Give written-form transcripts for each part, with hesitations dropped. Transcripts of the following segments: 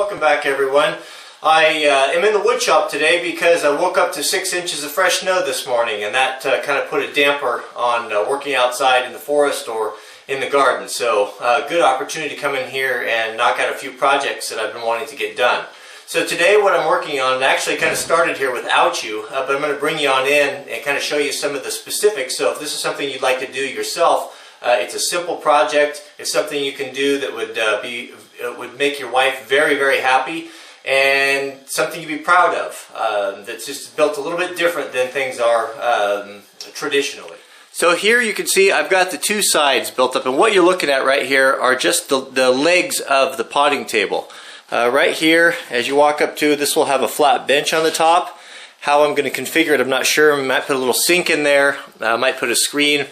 Welcome back, everyone. I am in the wood shop today because I woke up to 6 inches of fresh snow this morning, and that kind of put a damper on working outside in the forest or in the garden. So good opportunity to come in here and knock out a few projects that I've been wanting to get done. So today what I'm working on, actually kind of started here without you, but I'm going to bring you on in and kind of show you some of the specifics. So if this is something you'd like to do yourself, it's a simple project. It's something you can do that would make your wife very, very happy, and something you'd be proud of. That's just built a little bit different than things are traditionally. So here you can see I've got the two sides built up, and what you're looking at right here are just the legs of the potting table. Right here, as you walk up to, this will have a flat bench on the top. How I'm going to configure it, I'm not sure. I might put a little sink in there. I might put a screen.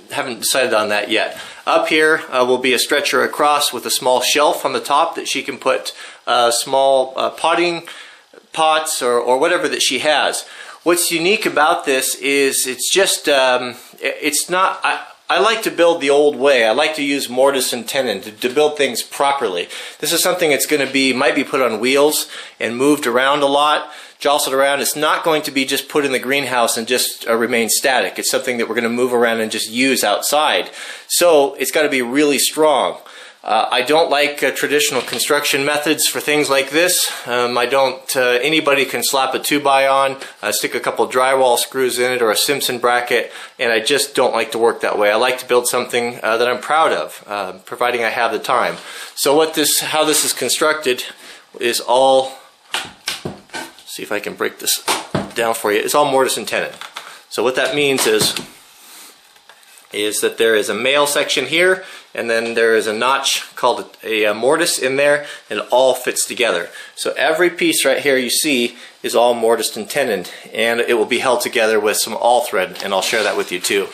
Haven't decided on that yet. Up here will be a stretcher across with a small shelf on the top that she can put small potting pots or whatever that she has. What's unique about this is it's just, it's not, I like to build the old way. I like to use mortise and tenon to build things properly. This is something that's going to be, might be put on wheels and moved around a lot, jostled around. It's not going to be just put in the greenhouse and just remain static. It's something that we're going to move around and just use outside. So it's got to be really strong. I don't like traditional construction methods for things like this. Anybody can slap a 2x on, stick a couple drywall screws in it or a Simpson bracket, and I just don't like to work that way. I like to build something that I'm proud of, providing I have the time. So how this is constructed is all, see if I can break this down for you, it's all mortise and tenon. So what that means is that there is a male section here, and then there is a notch called a mortise in there, and it all fits together. So every piece right here you see is all mortised and tenoned, and it will be held together with some all thread, and I'll share that with you too.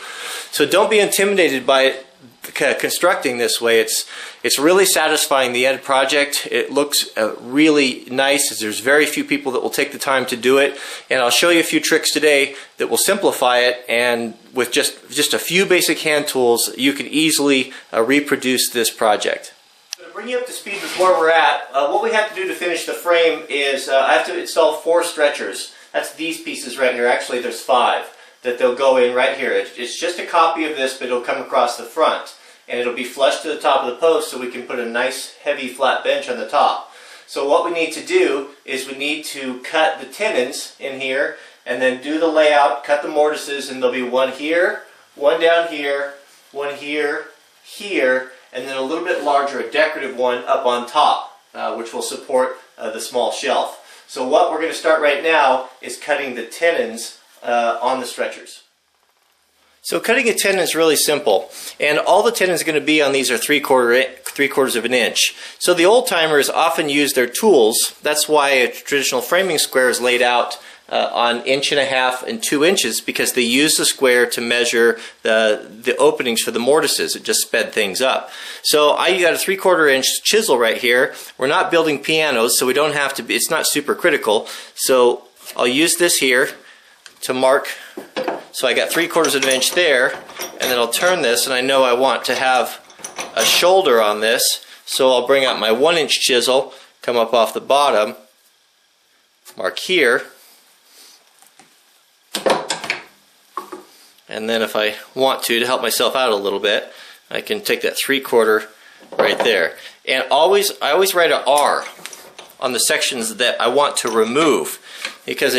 So don't be intimidated by it. Constructing this way, it's really satisfying, the end project. It looks really nice. There's very few people that will take the time to do it, and I'll show you a few tricks today that will simplify it, and with just a few basic hand tools you can easily reproduce this project. To bring you up to speed with where we're at, what we have to do to finish the frame is I have to install 4 stretchers. That's these pieces right here. Actually there's 5 that they'll go in right here. It's just a copy of this, but it'll come across the front, and it'll be flush to the top of the post so we can put a nice heavy flat bench on the top. So what we need to do is we need to cut the tenons in here and then do the layout, cut the mortises, and there'll be one here, one down here, one here, here, and then a little bit larger, a decorative one up on top, which will support the small shelf. So what we're going to start right now is cutting the tenons on the stretchers. So cutting a tenon is really simple, and all the tenons are going to be on these are 3/4 of an inch. So the old timers often use their tools. That's why a traditional framing square is laid out on 1.5 inches and 2 inches, because they use the square to measure the openings for the mortises. It just sped things up. So I got a 3/4 inch chisel right here. We're not building pianos, so we don't have to. It's not super critical. So I'll use this here to mark. So I got 3/4 of an inch there, and then I'll turn this, and I know I want to have a shoulder on this, so I'll bring out my 1-inch chisel, come up off the bottom, mark here, and then if I want to help myself out a little bit, I can take that 3/4 right there. And I always write an R on the sections that I want to remove, because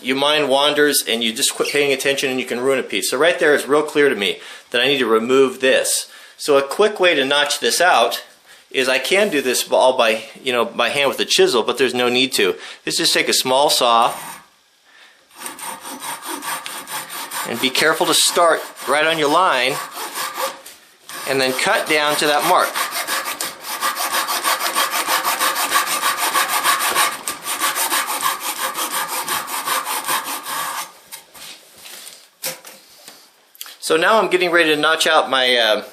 your mind wanders and you just quit paying attention and you can ruin a piece. So right there it's real clear to me that I need to remove this. So a quick way to notch this out is I can do this all by hand with a chisel, but there's no need to. Just take a small saw and be careful to start right on your line and then cut down to that mark. So now I'm getting ready to notch out my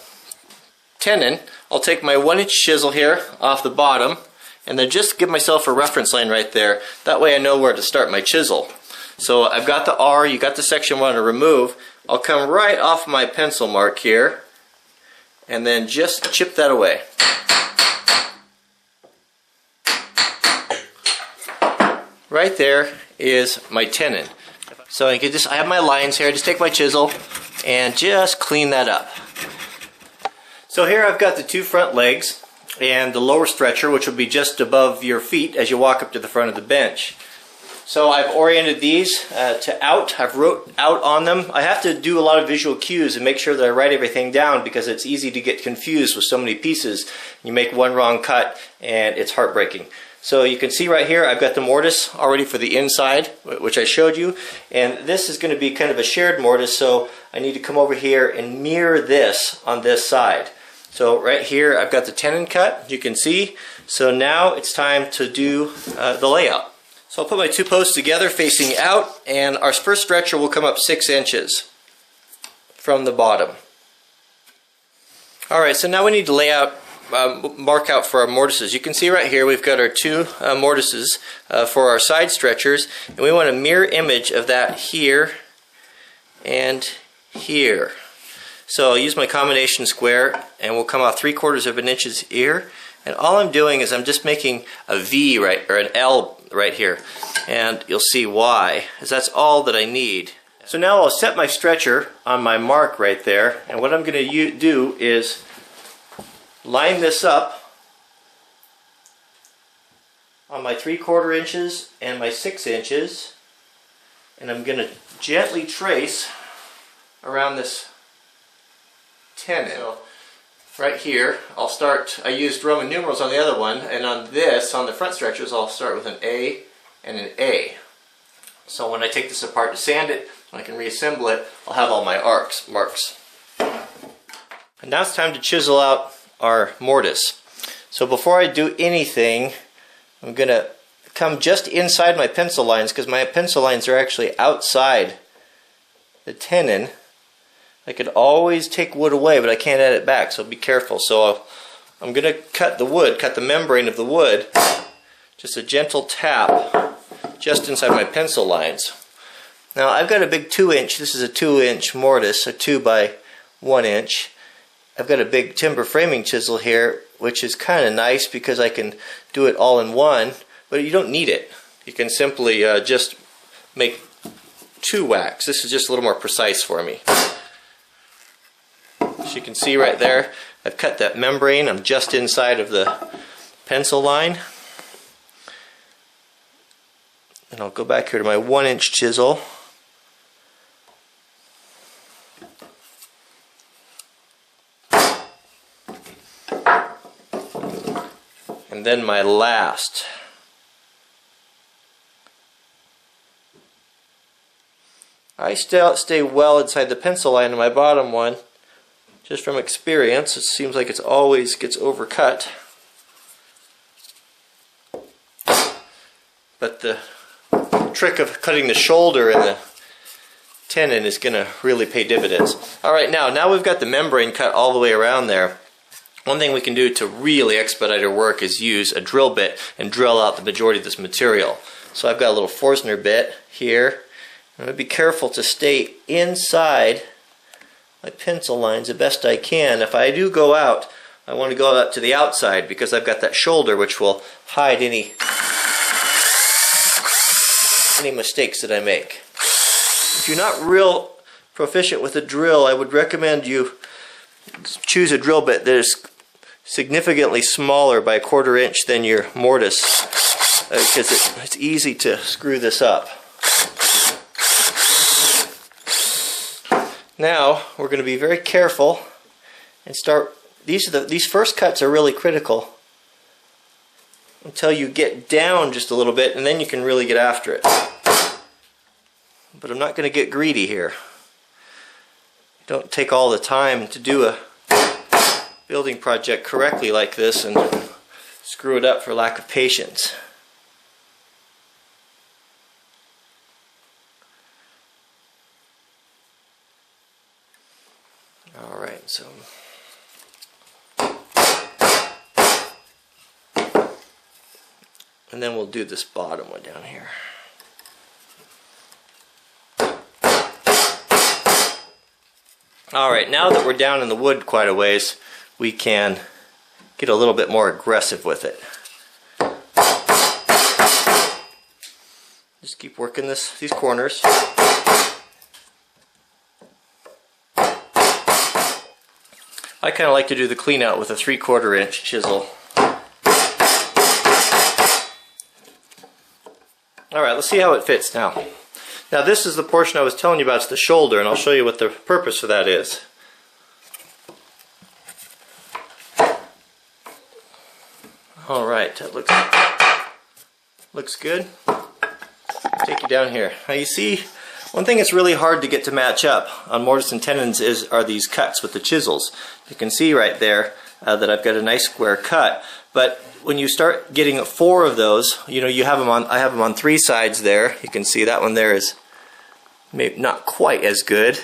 tenon. I'll take my 1-inch chisel here off the bottom and then just give myself a reference line right there. That way I know where to start my chisel. So I've got the R, you got the section I want to remove. I'll come right off my pencil mark here and then just chip that away. right there is my tenon. So I have my lines here. I just take my chisel and just clean that up. So here I've got the two front legs and the lower stretcher, which will be just above your feet as you walk up to the front of the bench. So I've oriented these to out. I've wrote out on them. I have to do a lot of visual cues and make sure that I write everything down because it's easy to get confused with so many pieces. You make one wrong cut and it's heartbreaking. So you can see right here I've got the mortise already for the inside, which I showed you, and this is going to be kind of a shared mortise, so I need to come over here and mirror this on this side. So right here I've got the tenon cut, you can see. So now it's time to do the layout. So I'll put my two posts together facing out, and our first stretcher will come up 6 inches from the bottom. Alright, so now we need to lay out, mark out for our mortises. You can see right here we've got our two mortises for our side stretchers, and we want a mirror image of that here and here. So I'll use my combination square and we'll come off 3/4 of an inch here, and all I'm doing is I'm just making a V right, or an L right here, and you'll see why, because that's all that I need. So now I'll set my stretcher on my mark right there, and what I'm going to do is line this up on my 3/4 inches and my 6 inches, and I'm going to gently trace around this tenon. So right here, I'll start, I used Roman numerals on the other one, and on this, on the front stretchers, I'll start with an A and an A. So when I take this apart to sand it, I can reassemble it, I'll have all my marks. And now it's time to chisel out our mortise. So before I do anything, I'm going to come just inside my pencil lines, because my pencil lines are actually outside the tenon. I could always take wood away, but I can't add it back, so be careful. So I'm going to cut the wood, cut the membrane of the wood, just a gentle tap just inside my pencil lines. Now I've got a big 2-inch, this is a 2-inch mortise, a 2 by 1 inch. I've got a big timber framing chisel here, which is kind of nice because I can do it all in one, but you don't need it. You can simply just make 2 whacks. This is just a little more precise for me. As you can see right there, I've cut that membrane. I'm just inside of the pencil line. And I'll go back here to my 1-inch chisel. And then my last. I stay well inside the pencil line in my bottom one. Just from experience, it seems like it always gets overcut. But the trick of cutting the shoulder and the tenon is going to really pay dividends. Alright, now we've got the membrane cut all the way around there. One thing we can do to really expedite our work is use a drill bit and drill out the majority of this material. So I've got a little Forstner bit here. I'm going to be careful to stay inside my pencil lines the best I can. If I do go out, I want to go out to the outside because I've got that shoulder which will hide any mistakes that I make. If you're not real proficient with a drill, I would recommend you choose a drill bit that is significantly smaller by 1/4 inch than your mortise, because it's easy to screw this up. Now we're going to be very careful and start. These first cuts are really critical until you get down just a little bit, and then you can really get after it. But I'm not going to get greedy here. Don't take all the time to do a building project correctly like this and screw it up for lack of patience. Alright, so and then we'll do this bottom one down here. Alright, now that we're down in the wood quite a ways, we can get a little bit more aggressive with it. Just keep working these corners. I kind of like to do the clean out with a 3/4 inch chisel. Alright, let's see how it fits now. Now this is the portion I was telling you about, it's the shoulder, and I'll show you what the purpose for that is. Alright, that looks good. Take you down here. Now you see, one thing that's really hard to get to match up on mortise and tenons are these cuts with the chisels. You can see right there that I've got a nice square cut, but when you start getting 4 of those, you know, I have them on 3 sides there. You can see that one there is maybe not quite as good.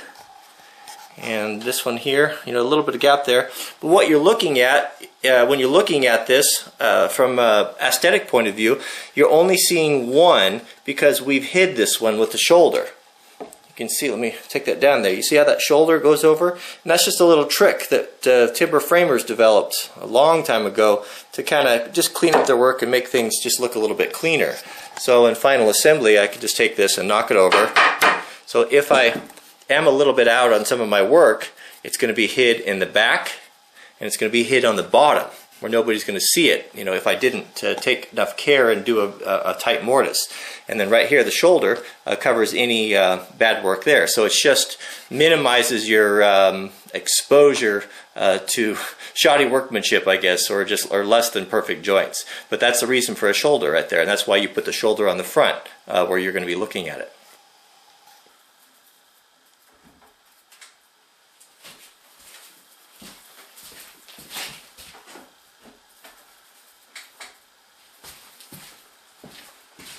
And this one here, you know, a little bit of gap there. But what you're looking at, when you're looking at this from an aesthetic point of view, you're only seeing one because we've hid this one with the shoulder. You can see, let me take that down there. You see how that shoulder goes over? And that's just a little trick that timber framers developed a long time ago to kind of just clean up their work and make things just look a little bit cleaner. So in final assembly, I could just take this and knock it over. So if I am a little bit out on some of my work, it's going to be hid in the back, and it's going to be hid on the bottom where nobody's going to see it, you know, if I didn't take enough care and do a tight mortise. And then right here, the shoulder covers any bad work there. So it just minimizes your exposure to shoddy workmanship, I guess, or less than perfect joints. But that's the reason for a shoulder right there, and that's why you put the shoulder on the front where you're going to be looking at it.